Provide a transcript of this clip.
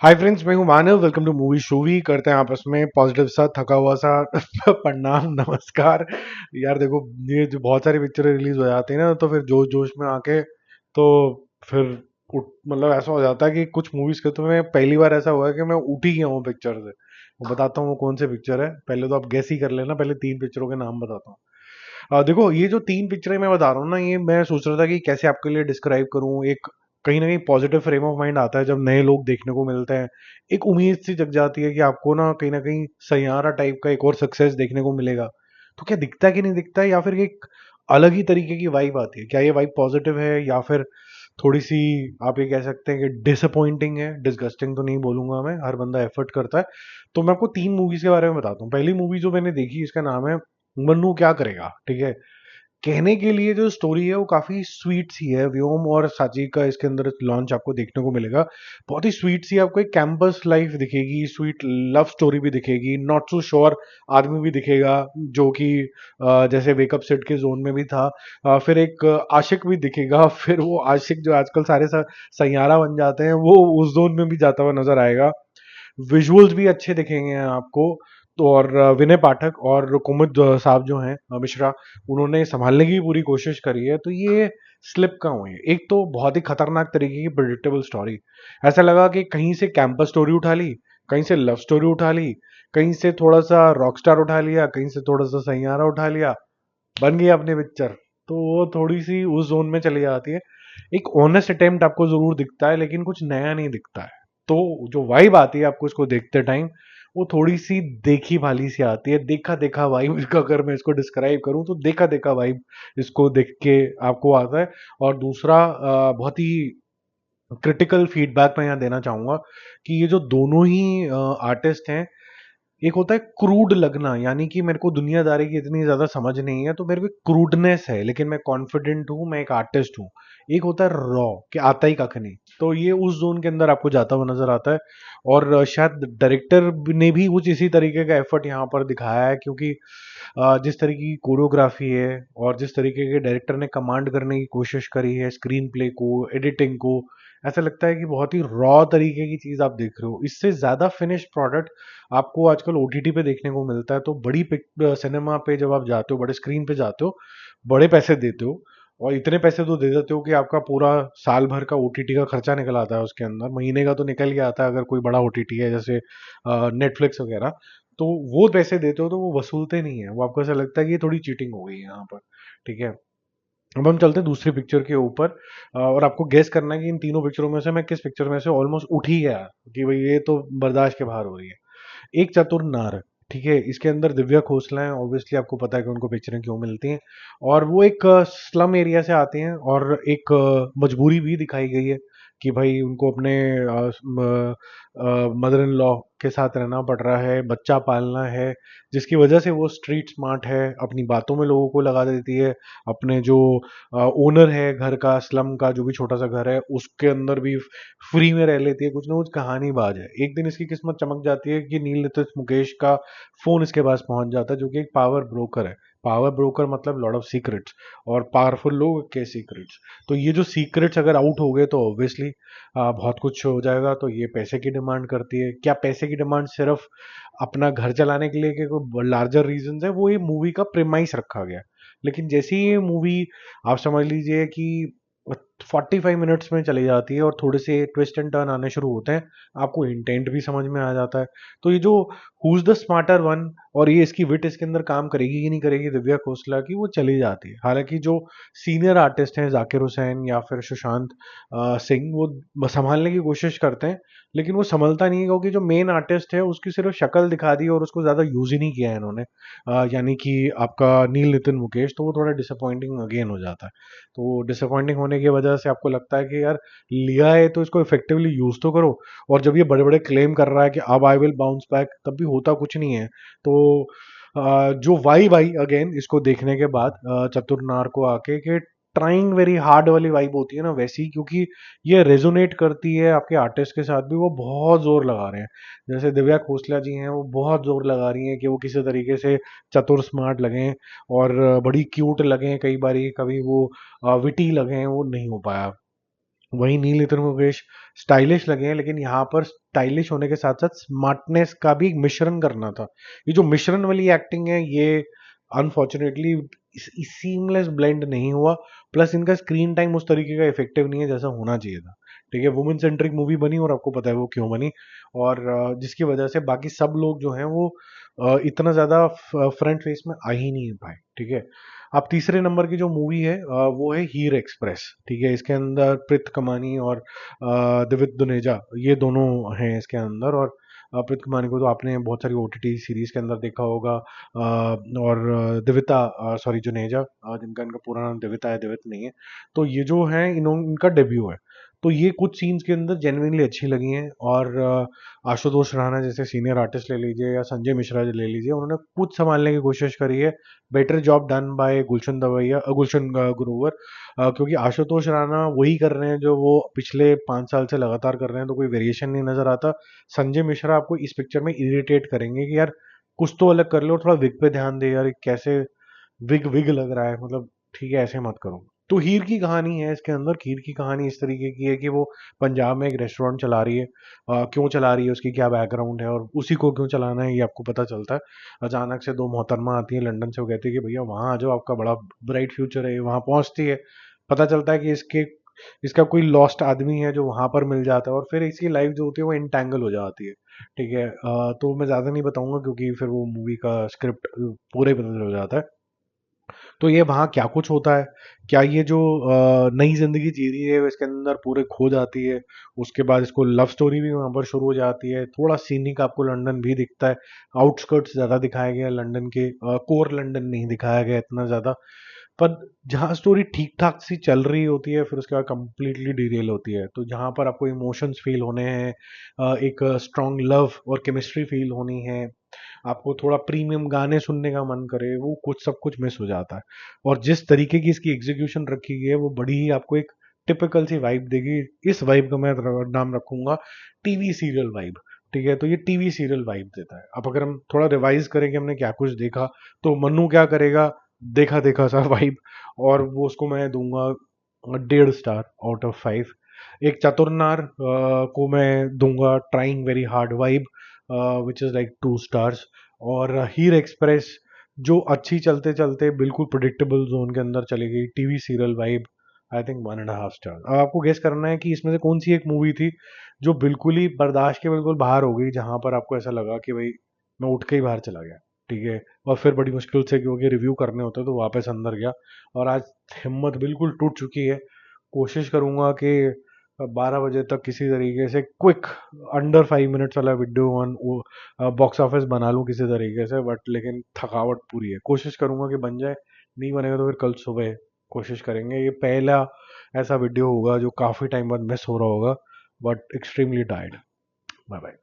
हाय friends, मैं हूं Manav. Welcome to movie showy. करते हैं आपस में पॉजिटिव सा थका हुआ सा प्रणाम नमस्कार। यार देखो, ये जो बहुत सारी पिक्चरें रिलीज हो जाती है ना, तो फिर जोश जोश में आके तो फिर मतलब ऐसा हो जाता है कि कुछ मूवीज के तो मैं पहली बार ऐसा हुआ है कि मैं उठ ही गया हूँ पिक्चर से। वो बताता हूँ वो कौन सी पिक्चर है। पहले तो आप गैस ही कर लेना, पहले तीन पिक्चरों के नाम बताता हूँ। देखो, ये जो तीन पिक्चरें मैं बता रहा हूँ ना, ये मैं सोच रहा था कि कैसे आपके लिए डिस्क्राइब करूँ। एक कहीं ना कहीं पॉजिटिव फ्रेम ऑफ माइंड आता है जब नए लोग देखने को मिलते हैं। एक उम्मीद सी जग जाती है कि आपको ना कहीं सैयारा टाइप का एक और सक्सेस देखने को मिलेगा। तो क्या दिखता है कि नहीं दिखता है, या फिर एक अलग ही तरीके की वाइब आती है? क्या ये वाइब पॉजिटिव है या फिर थोड़ी सी, आप ये कह सकते हैं कि डिसअपॉइंटिंग है? डिसगस्टिंग तो नहीं बोलूंगा मैं, हर बंदा एफर्ट करता है। तो मैं आपको तीन मूवीज के बारे में बताता हूँ। पहली मूवी जो मैंने देखी, इसका नाम है मन्नू क्या करेगा। ठीक है। कहने के लिए जो स्टोरी है वो काफी स्वीट सी है। व्योम और साची का इसके अंदर लॉन्च आपको देखने को मिलेगा। बहुत ही स्वीट सी आपको एक कैंपस लाइफ दिखेगी, स्वीट लव स्टोरी भी दिखेगी, नॉट सो श्योर आदमी भी दिखेगा जो कि जैसे वेकअप सेट के जोन में भी था। फिर एक आशिक भी दिखेगा। फिर वो आशिक जो आजकल सारे सैयारा बन जाते हैं, वो उस जोन में भी जाता हुआ नजर आएगा। विजुअल्स भी अच्छे दिखेंगे आपको। तो और विनय पाठक और कुमुद साहब जो हैं, मिश्रा, उन्होंने संभालने की पूरी कोशिश करी है। तो ये स्लिप का हुए, एक तो बहुत ही खतरनाक तरीके की प्रिडिक्टेबल स्टोरी। ऐसा लगा कि कहीं से कैंपस स्टोरी उठा ली, कहीं से लव स्टोरी उठा ली, कहीं से थोड़ा सा रॉकस्टार उठा लिया, कहीं से थोड़ा सा सैयारा उठा लिया, बन गई अपनी पिक्चर। तो वो थोड़ी सी उस जोन में चली जाती है। एक ऑनेस्ट अटेम्प्ट आपको जरूर दिखता है, लेकिन कुछ नया नहीं दिखता है। तो जो वाइब आती है आपको इसको देखते टाइम, वो थोड़ी सी देखी भाली सी आती है। देखा देखा वाइब इसका अगर मैं इसको डिस्क्राइब करूं तो देखा देखा वाइब इसको देख के आपको आता है। और दूसरा, बहुत ही क्रिटिकल फीडबैक मैं यहाँ देना चाहूंगा कि ये जो दोनों ही आर्टिस्ट हैं, एक होता है क्रूड लगना, यानी कि मेरे को दुनियादारी की इतनी ज्यादा समझ नहीं है तो मेरे को क्रूडनेस है, लेकिन मैं कॉन्फिडेंट हूँ, मैं एक आर्टिस्ट हूँ। एक होता है रॉ, कि आता ही कख नहीं। तो ये उस जोन के अंदर आपको जाता हुआ नजर आता है। और शायद डायरेक्टर ने भी कुछ इसी तरीके का एफर्ट यहाँ पर दिखाया है, क्योंकि जिस तरीके की कोरियोग्राफी है और जिस तरीके के डायरेक्टर ने कमांड करने की कोशिश करी है स्क्रीन प्ले को, एडिटिंग को, ऐसा लगता है कि बहुत ही रॉ तरीके की चीज आप देख रहे हो। इससे ज्यादा फिनिश्ड प्रोडक्ट आपको आजकल ओटीटी पे देखने को मिलता है। तो बड़ी सिनेमा पे जब आप जाते हो, बड़े स्क्रीन पे जाते हो, बड़े पैसे देते हो, और इतने पैसे तो दे देते हो कि आपका पूरा साल भर का ओटीटी का खर्चा निकल आता है उसके अंदर। महीने का तो निकल गया आता है अगर कोई बड़ा ओटीटी है, जैसे नेटफ्लिक्स वगैरह। तो वो पैसे देते हो तो वो वसूलते नहीं है, वो आपको ऐसा लगता है कि ये थोड़ी चीटिंग हो गई है यहाँ पर। ठीक है। अब हम चलते हैं दूसरी पिक्चर के ऊपर। और आपको गेस करना है कि इन तीनों पिक्चरों में से मैं किस पिक्चर में से ऑलमोस्ट उठ ही गया कि भाई ये तो बर्दाश्त के बाहर हो रही है। एक चतुर नार। ठीक है। इसके अंदर दिव्या खोसला है। ऑब्वियसली आपको पता है कि उनको पिक्चरें क्यों मिलती हैं। और वो एक स्लम एरिया से आते हैं, और एक मजबूरी भी दिखाई गई है कि भाई उनको अपने मदर इन लॉ के साथ रहना पड़ रहा है, बच्चा पालना है, जिसकी वजह से वो स्ट्रीट स्मार्ट है, अपनी बातों में लोगों को लगा देती है। अपने जो ओनर है घर का, स्लम का जो भी छोटा सा घर है, उसके अंदर भी फ्री में रह लेती है। कुछ ना कुछ कहानी बाज है। एक दिन इसकी किस्मत चमक जाती है कि नील नीतिश मुकेश का फोन इसके पास पहुंच जाता है, जो कि एक पावर ब्रोकर है। पावर ब्रोकर मतलब लॉट ऑफ सीक्रेट्स, और पावरफुल लोग के सीक्रेट्स। तो ये जो सीक्रेट्स अगर आउट हो गए तो ऑब्वियसली बहुत कुछ हो जाएगा। तो ये पैसे की डिमांड करती है। क्या पैसे की डिमांड सिर्फ अपना घर चलाने के लिए, कि कोई लार्जर रीजन है, वो ये मूवी का प्रेमाइस रखा गया। लेकिन जैसे ही ये मूवी, आप समझ लीजिए कि 45 मिनट्स में चली जाती है और थोड़े से ट्विस्ट एंड टर्न आने शुरू होते हैं, आपको इंटेंट भी समझ में आ जाता है। तो ये जो हुज द स्मार्टर वन, और ये इसकी विट इसके अंदर काम करेगी कि नहीं करेगी दिव्या खोसला की, वो चली जाती है। हालांकि जो सीनियर आर्टिस्ट हैं, जाकिर हुसैन या फिर सुशांत सिंह, वो संभालने की कोशिश करते हैं, लेकिन वो संभलता नहीं है, क्योंकि जो मेन आर्टिस्ट है उसकी सिर्फ शक्ल दिखा दी और उसको ज्यादा यूज ही नहीं किया है इन्होंने। यानी कि आपका नील नितिन मुकेश, तो वो थोड़ा डिसअपॉइंटिंग अगेन हो जाता है। तो डिसअपॉइंटिंग होने की वजह से आपको लगता है कि यार, लिया है तो इसको इफेक्टिवली यूज तो करो। और जब ये बड़े बड़े क्लेम कर रहा है कि अब आई विल बाउंस बैक, तब भी होता कुछ नहीं है। तो जो वाइब आई अगेन इसको देखने के बाद, चतुर नार को आके, कि ट्राइंग वेरी हार्ड वाली वाइब होती है ना, वैसी, क्योंकि ये रेजोनेट करती है आपके आर्टिस्ट के साथ भी। वो बहुत जोर लगा रहे हैं, जैसे दिव्या खोसला जी हैं, वो बहुत जोर लगा रही हैं कि वो किसी तरीके से चतुर स्मार्ट लगें और बड़ी क्यूट लगें, कई बारी कभी वो विटी लगें, वो नहीं हो पाया। वही नील नितिन मुकेश स्टाइलिश लगे हैं, लेकिन यहाँ पर स्टाइलिश होने के साथ साथ स्मार्टनेस का भी एक मिश्रण करना था। ये जो मिश्रण वाली एक्टिंग है, ये अनफॉर्चुनेटली सीमलेस ब्लेंड नहीं हुआ। प्लस इनका स्क्रीन टाइम उस तरीके का इफेक्टिव नहीं है जैसा होना चाहिए था। ठीक है, वुमेन सेंट्रिक मूवी बनी और आपको पता है वो क्यों बनी। और जिसकी वजह से बाकी सब लोग जो हैं वो इतना ज़्यादा फ्रंट फेस में आ ही नहीं पाए। ठीक है, अब तीसरे नंबर की जो मूवी है वो है हीर एक्सप्रेस। ठीक है, इसके अंदर प्रीत कमानी और दिवित दुनेजा, ये दोनों हैं इसके अंदर। और प्रीत कमानी को तो आपने बहुत सारी ओटीटी सीरीज के अंदर देखा होगा। और दिविता, सॉरी, जुनेजा, जिनका इनका पूरा नाम दिविता है, दिवित नहीं है। तो ये जो है इनका डेब्यू है। तो ये कुछ सीन्स के अंदर जेन्युइनली अच्छी लगी हैं। और आशुतोष राणा जैसे सीनियर आर्टिस्ट ले लीजिए या संजय मिश्रा ले लीजिए, उन्होंने कुछ संभालने की कोशिश करी है। बेटर जॉब डन बाय गुलशन दवैया, गुलशन ग्रोवर। क्योंकि आशुतोष राणा वही कर रहे हैं जो वो पिछले 5 साल से लगातार कर रहे हैं, तो कोई वेरिएशन नहीं नजर आता। संजय मिश्रा आपको इस पिक्चर में इरिटेट करेंगे कि यार कुछ तो अलग कर लो, थोड़ा विग पे ध्यान दे यार, कैसे विग विग लग रहा है, मतलब ठीक है, ऐसे मत करो। तो हीर की कहानी है इसके अंदर। हीर की कहानी इस तरीके की है कि वो पंजाब में एक रेस्टोरेंट चला रही है। क्यों चला रही है, उसकी क्या बैकग्राउंड है और उसी को क्यों चलाना है, ये आपको पता चलता है। अचानक से दो मोहतरमा आती है लंदन से, वो कहती है कि भैया वहाँ आ जाओ, आपका बड़ा ब्राइट फ्यूचर है। वहाँ पहुँचती है, पता चलता है कि इसका कोई लॉस्ट आदमी है जो वहां पर मिल जाता है, और फिर इसकी लाइफ जो होती है वो इंटैंगल हो जाती है। ठीक है, तो मैं ज़्यादा नहीं बताऊंगा क्योंकि फिर वो मूवी का स्क्रिप्ट पूरे बदल हो जाता है। तो ये वहाँ क्या कुछ होता है, क्या ये जो नई जिंदगी जी रही है वो इसके अंदर पूरे खो जाती है। उसके बाद इसको लव स्टोरी भी वहाँ पर शुरू हो जाती है। थोड़ा सीनिक आपको लंदन भी दिखता है, आउटस्कर्ट्स ज़्यादा दिखाया गया है लंदन के, कोर लंदन नहीं दिखाया गया इतना ज़्यादा। पर जहाँ स्टोरी ठीक ठाक सी चल रही होती है, फिर उसके बाद कंप्लीटली डिरेल होती है। तो जहाँ पर आपको इमोशंस फील होने हैं, एक स्ट्रॉन्ग लव और केमिस्ट्री फील होनी है, आपको थोड़ा प्रीमियम गाने सुनने का मन करे, वो कुछ सब कुछ मिस हो जाता है। और जिस तरीके की इसकी एग्जीक्यूशन रखी गई है वो बड़ी ही आपको एक टिपिकल सी वाइब देगी। इस वाइब का मैं नाम रखूंगा टीवी सीरियल वाइब। ठीक है, तो ये टीवी सीरियल वाइब देता है। अब अगर हम थोड़ा रिवाइज करें कि हमने क्या कुछ देखा, तो मन्नू क्या करेगा, देखा देखा सा वाइब। और वो उसको मैं दूंगा 1.5 स्टार आउट ऑफ 5। एक चतुरनार को मैं दूंगा trying very hard vibe, which is like 2 stars. और हीर एक्सप्रेस जो अच्छी चलते चलते बिल्कुल प्रिडिक्टेबल जोन के अंदर चली गई, TV serial vibe, I think 1.5 star. अब आपको गेस करना है कि इसमें से कौन सी एक मूवी थी जो बिल्कुल ही बर्दाश्त के बिल्कुल बाहर हो गई, जहां पर आपको ऐसा लगा कि भाई मैं उठ के ही बाहर चला गया। ठीक है, और फिर बड़ी मुश्किल से क्योंकि रिव्यू करने होते तो वापस अंदर गया। और आज हिम्मत बिल्कुल टूट चुकी है। कोशिश करूंगा कि 12 बजे तक किसी तरीके से क्विक अंडर 5 मिनट्स वाला वीडियो ऑन बॉक्स ऑफिस बना लूं किसी तरीके से। बट लेकिन थकावट पूरी है, कोशिश करूंगा कि बन जाए। नहीं बनेगा तो फिर कल सुबह कोशिश करेंगे। ये पहला ऐसा वीडियो होगा जो काफ़ी टाइम बाद मिस हो रहा होगा, but extremely tired. Bye bye.